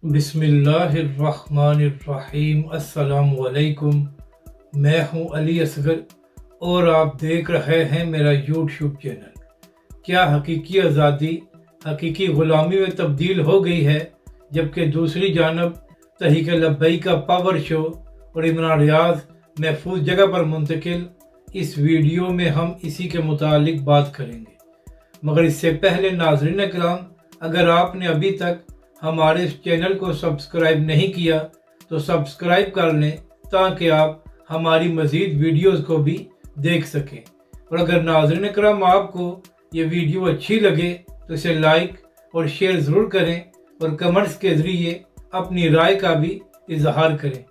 बिस्मिल्लाहिर्रहमानिर्रहीम। अस्सलाम वालेकुम। मैं हूं अली असगर और आप देख रहे हैं मेरा यूट्यूब चैनल। क्या हकीकी आज़ादी हकीकी ग़ुलामी में तब्दील हो गई है, जबकि दूसरी जानब तहरीक लब्बैक का पावर शो और इमरान रियाज महफूज जगह पर मुंतकिल। इस वीडियो में हम इसी के मुतालिक बात करेंगे, मगर इससे पहले नाज़रीन कराम, अगर आपने अभी तक हमारे इस चैनल को सब्सक्राइब नहीं किया तो सब्सक्राइब कर लें, ताकि आप हमारी मज़ीद वीडियोज़ को भी देख सकें। और अगर नाज़रीन कराम आपको ये वीडियो अच्छी लगे तो इसे लाइक और शेयर ज़रूर करें और कमेंट्स के ज़रिए अपनी राय का भी इजहार करें।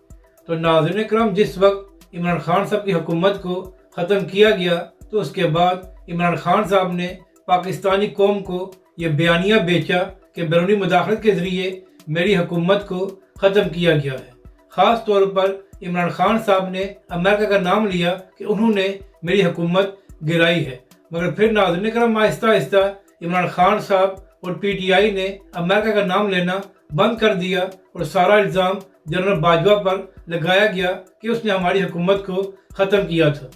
तो नाज़रीन कराम, जिस वक्त इमरान खान साहब की हुकूमत को ख़त्म किया गया तो उसके बाद इमरान खान साहब ने पाकिस्तानी कौम को ये बयानिया बेचा कि बैरूनी मुदाखलत के ज़रिए मेरी हुकूमत को ख़त्म किया गया है। ख़ास तौर पर इमरान खान साहब ने अमेरिका का नाम लिया कि उन्होंने मेरी हुकूमत गिराई है, मगर फिर नाज़रीन करम आहिस्ता आहिस्ता इमरान खान साहब और PTI ने अमेरिका का नाम लेना बंद कर दिया और सारा इल्ज़ाम जनरल बाजवा पर लगाया गया कि उसने हमारी हुकूमत को ख़त्म किया था।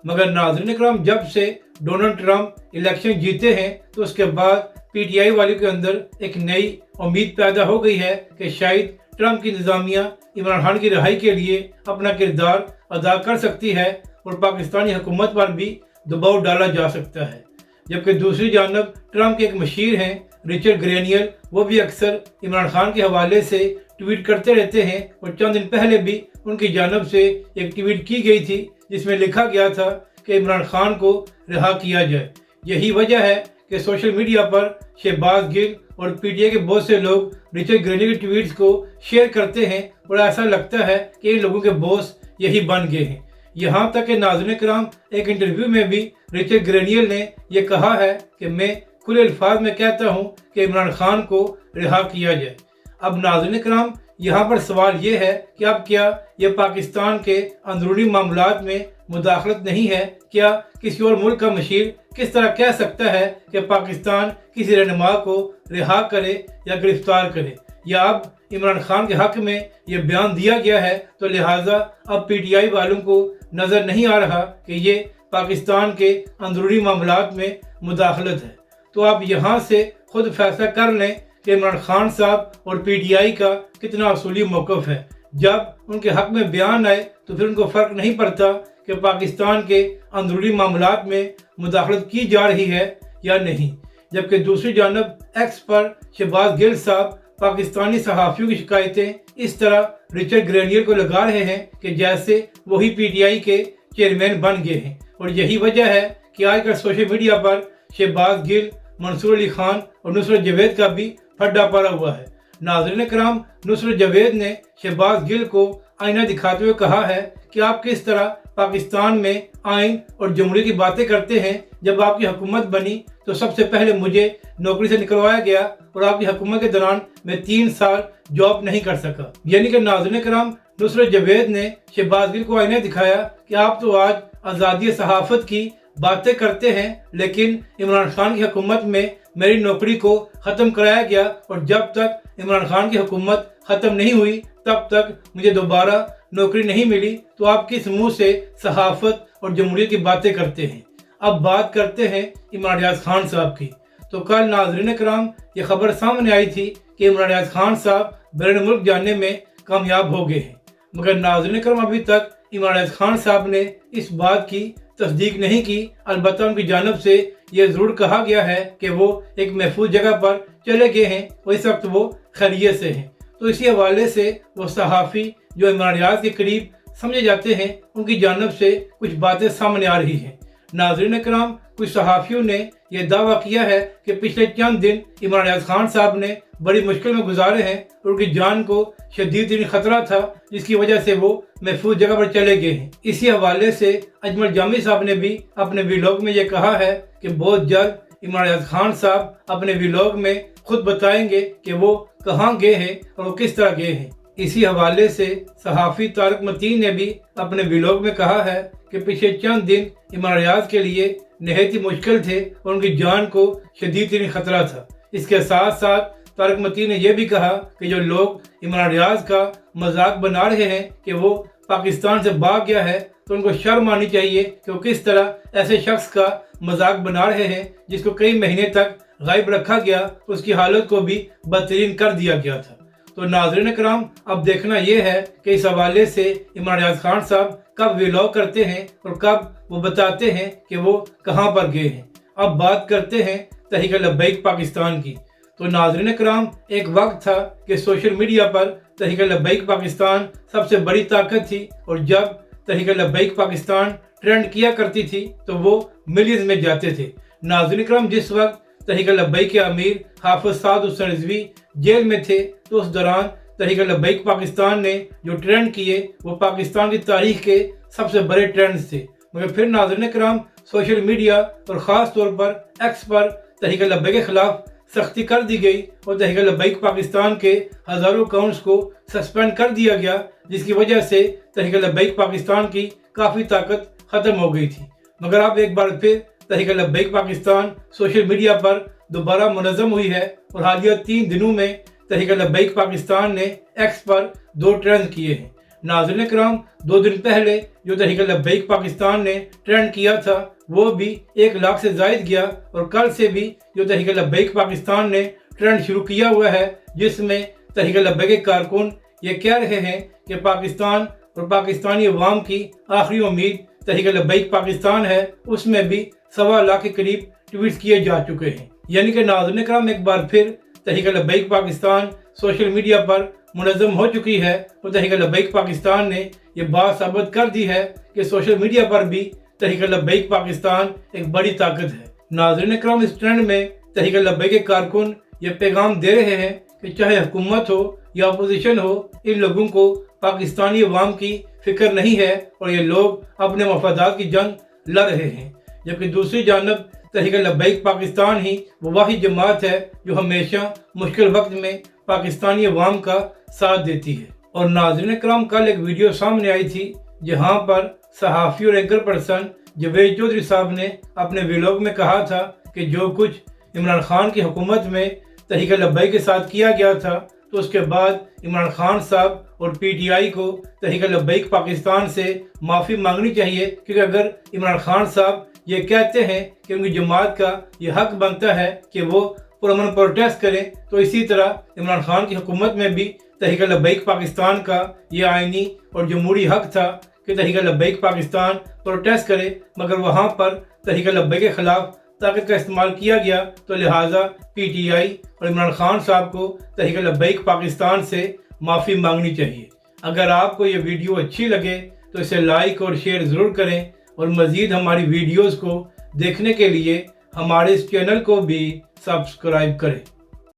मगर नाज़रीन करम, जब से डोनाल्ड ट्रंप इलेक्शन जीते हैं तो उसके बाद PTI वालों के अंदर एक नई उम्मीद पैदा हो गई है कि शायद ट्रंप की इंतज़ामिया इमरान खान की रिहाई के लिए अपना किरदार अदा कर सकती है और पाकिस्तानी हुकूमत पर भी दबाव डाला जा सकता है। जबकि दूसरी जानब ट्रंप के एक मशीर हैं रिचर्ड ग्रेनियल, वो भी अक्सर इमरान खान के हवाले से ट्वीट करते रहते हैं और चंद दिन पहले भी उनकी जानब से एक ट्वीट की गई थी जिसमें लिखा गया था कि इमरान खान को रिहा किया जाए। यही वजह है कि सोशल मीडिया पर शहबाज गिल और PTI के बहुत से लोग रिचर्ड ग्रेनियल के ट्वीट्स को शेयर करते हैं और ऐसा लगता है कि इन लोगों के बॉस यही बन गए हैं। यहाँ तक कि नाज़रीन कराम, एक इंटरव्यू में भी रिचर्ड ग्रेनियल ने यह कहा है कि मैं खुले अल्फाज में कहता हूँ कि इमरान खान को रिहा किया जाए। अब नाज़रीन कराम, यहाँ पर सवाल ये है कि अब क्या ये पाकिस्तान के अंदरूनी मामलात में मुदाखलत नहीं है? क्या किसी और मुल्क का मशीर किस तरह कह सकता है कि पाकिस्तान किसी रहनुमा को रिहा करे या गिरफ्तार करे? या अब इमरान खान के हक में ये बयान दिया गया है तो लिहाजा अब PTI वालों को नज़र नहीं आ रहा कि ये पाकिस्तान के अंदरूनी मामलात में मुदाखलत है। तो आप यहाँ से खुद फैसला कर लें कि इमरान खान साहब और PTI का कितना असूली मौक़िफ़ है। जब उनके हक में बयान आए तो फिर उनको फ़र्क नहीं पड़ता कि पाकिस्तान के अंदरूनी मामलात में मुदाखलत की जा रही है या नहीं। जबकि दूसरी जानब एक्स पर शहबाज गिल साहब पाकिस्तानी सहाफ़ियों की शिकायतें इस तरह रिचर्ड ग्रेनियल को लगा रहे हैं कि जैसे वही PTI के चेयरमैन बन गए हैं। और यही वजह है कि आजकल सोशल मीडिया पर शहबाज गिल, मंसूर अली खान और नुसरत जावेद का भी फड्डा पड़ा हुआ है। नाज़रीन कराम, नुसरत जावेद ने शहबाज गिल को आईना दिखाते हुए कहा है कि आप किस तरह पाकिस्तान में आइन और जमहूरियत की बातें करते हैं। जब आपकी हुकूमत बनी तो सबसे पहले मुझे नौकरी से निकलवाया गया और आपकी हुकूमत के दौरान मैं 3 साल जॉब नहीं कर सका। यानी कि नाज़रीन कराम, नुसरत जावेद ने शहबाज गिल को आईना दिखाया कि आप तो आज आज़ादी सहाफ़त की बातें करते हैं, लेकिन इमरान खान की हुकूमत में मेरी नौकरी को ख़त्म कराया गया और जब तक इमरान खान की हुकूमत ख़त्म नहीं हुई तब तक मुझे दोबारा नौकरी नहीं मिली। तो आप किस मुंह से सहाफ़त और जमहूरियत की बातें करते हैं? अब बात करते हैं इमरान रियाज खान साहब की। तो कल नाज़रीन कराम, ये खबर सामने आई थी कि इमरान रियाज खान साहब बैरून मुल्क जाने में कामयाब हो गए हैं, मगर नाज़रीन कराम अभी तक इमरान रियाज खान साहब ने इस बात की तस्दीक नहीं की। अलबत्ता उनकी जानब से ये ज़रूर कहा गया है कि वो एक महफूज जगह पर चले गए हैं और इस वक्त वो खैरियत से हैं। तो इसी हवाले से वो सहाफ़ी जो इमरान रियाज के करीब समझे जाते हैं, उनकी जानब से कुछ बातें सामने आ रही हैं। नाज़रीन कराम, कुछ सहाफ़ियों ने यह दावा किया है कि पिछले चंद दिन इमरान रियाज खान साहब ने बड़ी मुश्किल में गुजारे हैं और उनकी जान को शदीद ख़तरा था, जिसकी वजह से वो महफूज जगह पर चले गए हैं। इसी हवाले से अजमल जामी साहब ने भी अपने व्लॉग में ये कहा है कि बहुत जल्द इमरान रियाज खान साहब अपने व्लॉग में खुद बताएंगे कि वो कहाँ गए हैं और वो किस तरह गए हैं। इसी हवाले से सहाफ़ी तारिक मतीन ने भी अपने व्लॉग में कहा है कि पिछले चंद दिन इमरान रियाज के लिए नहायत ही मुश्किल थे और उनकी जान को शदीद ख़तरा था। इसके साथ साथ तारिक मतीन ने यह भी कहा कि जो लोग इमरान रियाज का मजाक बना रहे हैं कि वो पाकिस्तान से भाग गया है, तो उनको शर्म आनी चाहिए कि वो किस तरह ऐसे शख्स का मजाक बना रहे हैं जिसको कई महीने तक गायब रखा गया, उसकी हालत को भी बदतरीन कर दिया गया था। तो नाज़रीन कराम, अब देखना यह है कि इस हवाले से इमरान रियाज खान साहब कब व्लॉग करते हैं और कब वो बताते हैं कि वो कहाँ पर गए हैं। अब बात करते हैं तहरीक लब्बैक पाकिस्तान की। तो नाज़रीन कराम, एक वक्त था कि सोशल मीडिया पर तहरीक लब्बैक पाकिस्तान सबसे बड़ी ताकत थी, और जब तहरीक लब्बैक पाकिस्तान ट्रेंड किया करती थी तो वो मिलियंस में जाते थे। नाज़रीन कराम, जिस वक्त तहरीक लब्बैक के अमीर हाफिज साद हुसैन रिजवी जेल में थे, तो उस दौरान तहरीक लब्बैक पाकिस्तान ने जो ट्रेंड किए वो पाकिस्तान की तारीख के सबसे बड़े ट्रेंड्स थे। मगर फिर नाज़रीन कराम, सोशल मीडिया और ख़ास तौर पर एक्स पर तहरीक लब्बैक के खिलाफ सख्ती कर दी गई और तहरीक लब्बैक पाकिस्तान के हज़ारों अकाउंट्स को सस्पेंड कर दिया गया, जिसकी वजह से तहरीक लब्बैक पाकिस्तान की काफ़ी ताकत ख़त्म हो गई थी। मगर अब एक बार फिर तहरीक लब्बैक पाकिस्तान सोशल मीडिया पर दोबारा मुनज़्ज़म हुई है, और हालिया 3 दिनों में तहरीक लब्बैक पाकिस्तान ने एक्स पर 2 ट्रेंड किए हैं। नाज़रीन कराम, 2 दिन पहले जो तहरीक लब्बैक पाकिस्तान ने ट्रेंड किया था वो भी 1 लाख से ज़ायद गया, और कल से भी जो तहरीक लब्बैक पाकिस्तान ने ट्रेंड शुरू किया हुआ है, जिसमें तहरीक लब्बैक के कारकुन ये कह रहे हैं कि पाकिस्तान और पाकिस्तानी अवाम की आखिरी उम्मीद तहरीक लब्बैक पाकिस्तान है, उसमें भी 1.25 लाख के करीब ट्वीट्स किए जा चुके हैं। यानी कि नाज़रीन कराम, एक बार फिर तहरीक लब्बैक पाकिस्तान सोशल मीडिया पर मुनज़्ज़म हो चुकी है, और तहरीक लब्बैक पाकिस्तान ने यह बात साबित कर दी है कि सोशल मीडिया पर भी तहरीक लब्बैक पाकिस्तान एक बड़ी ताकत है। नाज़रीन कराम, इस ट्रेंड में तहरीक लब्बैक के कारकुन ये पैगाम दे रहे हैं कि चाहे हुकूमत हो या अपोजिशन हो, इन लोगों को पाकिस्तानी अवाम की फिक्र नहीं है और ये लोग अपने मफादात की जंग लड़ रहे हैं। जबकि दूसरी जानब तहरीक लब्बैक पाकिस्तान ही वो वाहिद जमात है जो हमेशा मुश्किल वक्त में पाकिस्तानी अवाम का साथ देती है। और नाज़रीन कराम, कल एक वीडियो सामने आई थी जहाँ पर सहाफ़ी और एंकर पर्सन जावेद चौधरी साहब ने अपने व्लॉग में कहा था कि जो कुछ इमरान खान की हुकूमत में तहरीक लब्बैक के साथ किया गया था, तो उसके बाद इमरान खान साहब और PTI को तहरीक लब्बैक पाकिस्तान से माफ़ी मांगनी चाहिए, क्योंकि अगर इमरान खान साहब ये कहते हैं कि उनकी जमात का ये हक बनता है कि वो पुरअमन प्रोटेस्ट करें, तो इसी तरह इमरान खान की हुकूमत में भी तहरीक लब्बैक पाकिस्तान का ये आइनी और जमहूरी हक था कि तहरीक लब्बैक पाकिस्तान प्रोटेस्ट करे, मगर वहाँ पर तहरीक लब्बैक के खिलाफ ताकत का इस्तेमाल किया गया, तो लिहाजा PTI और इमरान खान साहब को तहरीक लब्बैक पाकिस्तान से माफ़ी मांगनी चाहिए। अगर आपको ये वीडियो अच्छी लगे तो इसे लाइक और शेयर ज़रूर करें, और मज़ीद हमारी वीडियोज़ को देखने के लिए हमारे इस चैनल को भी सब्सक्राइब करें।